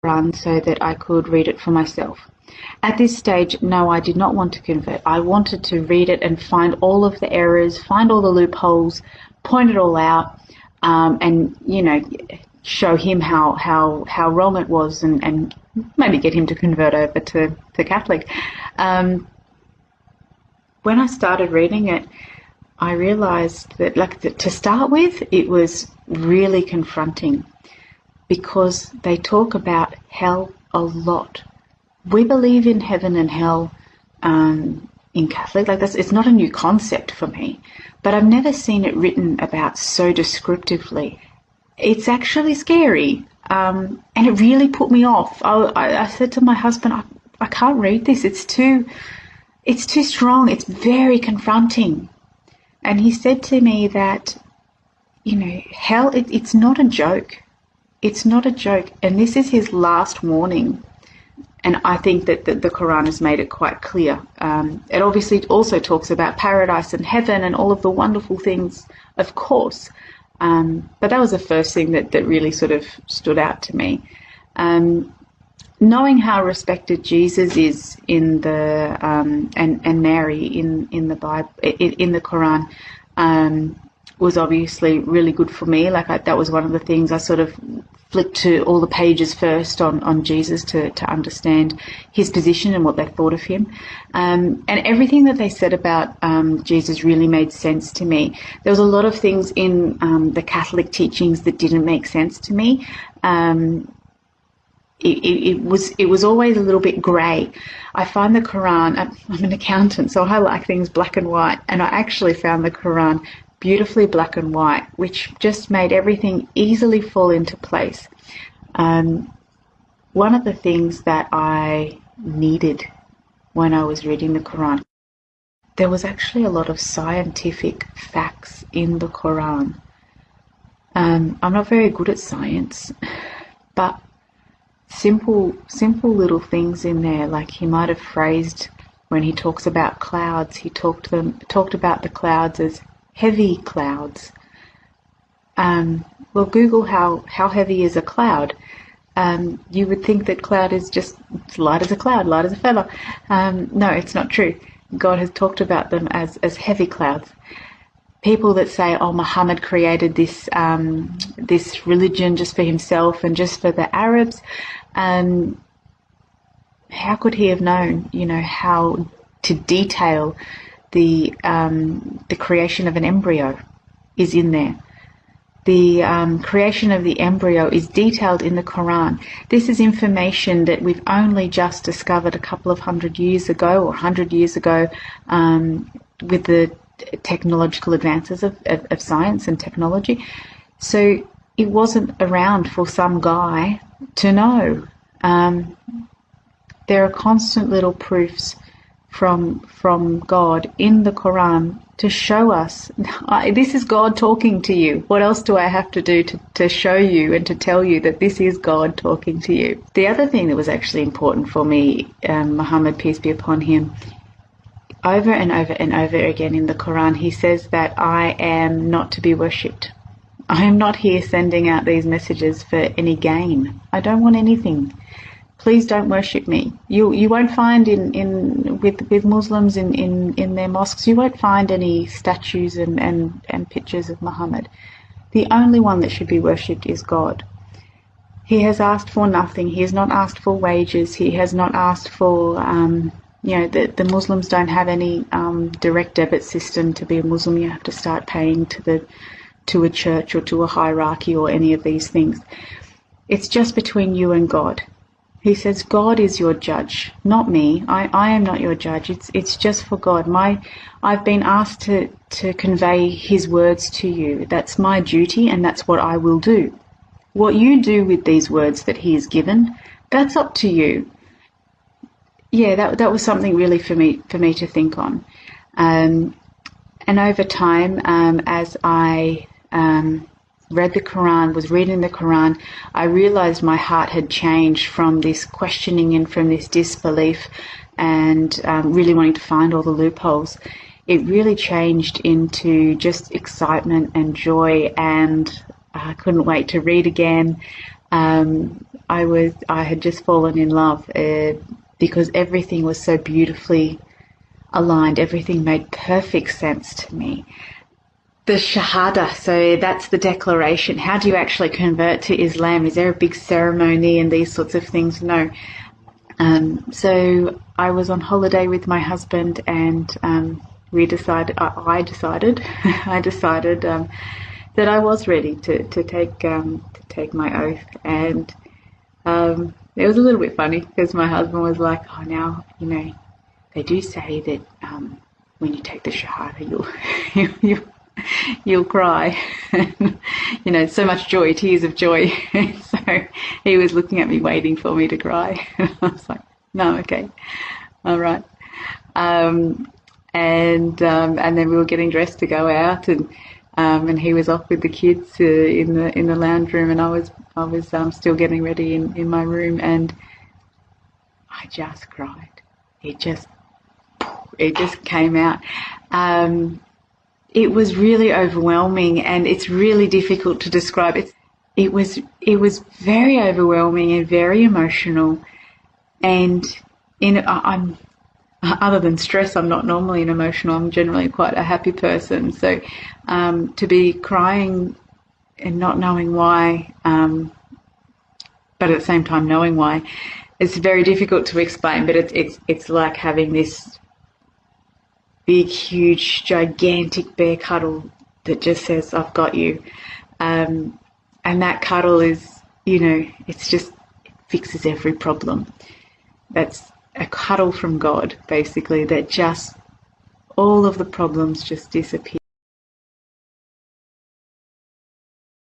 Quran so that I could read it for myself. At this stage, no, I did not want to convert. I wanted to read it and find all of the errors, find all the loopholes, point it all out, and, show him how wrong it was, and maybe get him to convert over to Catholic. When I started reading it, I realized that, to start with, it was really confronting because they talk about hell a lot. We believe in heaven and hell in Catholic. It's not a new concept for me, but I've never seen it written about so descriptively. It's actually scary, and it really put me off. I said to my husband, I can't read this. It's too strong. It's very confronting. And he said to me that, hell, it's not a joke. It's not a joke. And this is his last warning. And I think that the Quran has made it quite clear. It obviously also talks about paradise and heaven and all of the wonderful things, of course. But that was the first thing that really sort of stood out to me. Knowing how respected Jesus is in the and Mary in the Bible, in the Quran, was obviously really good for me. That was one of the things I sort of flipped to all the pages first on Jesus to understand his position and what they thought of him. And everything that they said about Jesus really made sense to me. There was a lot of things in the Catholic teachings that didn't make sense to me. It was always a little bit grey. I find the Quran, I'm an accountant, so I like things black and white, and I actually found the Quran beautifully black and white, which just made everything easily fall into place. One of the things that I needed when I was reading the Quran, there was actually a lot of scientific facts in the Quran. I'm not very good at science, but simple little things in there, like he might have phrased when he talks about clouds, he talked about the clouds as heavy clouds. Well, Google how heavy is a cloud. You would think that cloud is just light as a cloud, light as a feather. No, it's not true. God has talked about them as heavy clouds. People that say, Muhammad created this religion just for himself and just for the Arabs, how could he have known, how to detail the creation of an embryo is in there. The creation of the embryo is detailed in the Quran. This is information that we've only just discovered a couple of 100 years ago or 100 years ago with the technological advances of science and technology. So it wasn't around for some guy to know. There are constant little proofs from God in the Quran to show us, this is God talking to you. What else do I have to do to show you and to tell you that this is God talking to you? The other thing that was actually important for me, Muhammad, peace be upon him, over and over and over again in the Quran, he says that I am not to be worshipped. I am not here sending out these messages for any gain. I don't want anything. Please don't worship me. You won't find with Muslims in their mosques, you won't find any statues and pictures of Muhammad. The only one that should be worshipped is God. He has asked for nothing. He has not asked for wages. He has not asked for, the Muslims don't have any direct debit system. To be a Muslim, you have to start paying to a church or to a hierarchy or any of these things. It's just between you and God. He says, God is your judge, not me. I am not your judge. It's just for God. I've been asked to convey his words to you. That's my duty, and that's what I will do. What you do with these words that he has given, that's up to you. Yeah, that was something really for me to think on. And over time, as I read the Quran, was reading the Quran, I realized my heart had changed from this questioning and from this disbelief and really wanting to find all the loopholes. It really changed into just excitement and joy, and I couldn't wait to read again. I had just fallen in love because everything was so beautifully aligned. Everything made perfect sense to me. The Shahada, so that's the declaration. How do you actually convert to Islam? Is there a big ceremony and these sorts of things? No. So I was on holiday with my husband, and I decided that I was ready to take my oath. And it was a little bit funny because my husband was like, "Oh, now they do say that when you take the Shahada, you'll cry." So much joy, tears of joy. So he was looking at me, waiting for me to cry. I was like, "No, okay, all right." And then we were getting dressed to go out, and he was off with the kids in the lounge room, and I was still getting ready in my room, and I just cried. It just came out. It was really overwhelming, and it's really difficult to describe. It was very overwhelming and very emotional. And I'm other than stress, I'm not normally an emotional. I'm generally quite a happy person. So to be crying and not knowing why, but at the same time knowing why, it's very difficult to explain. But it's like having this big, huge, gigantic bear cuddle that just says, "I've got you." And that cuddle is, it fixes every problem. That's a cuddle from God, basically, that just, all of the problems just disappear.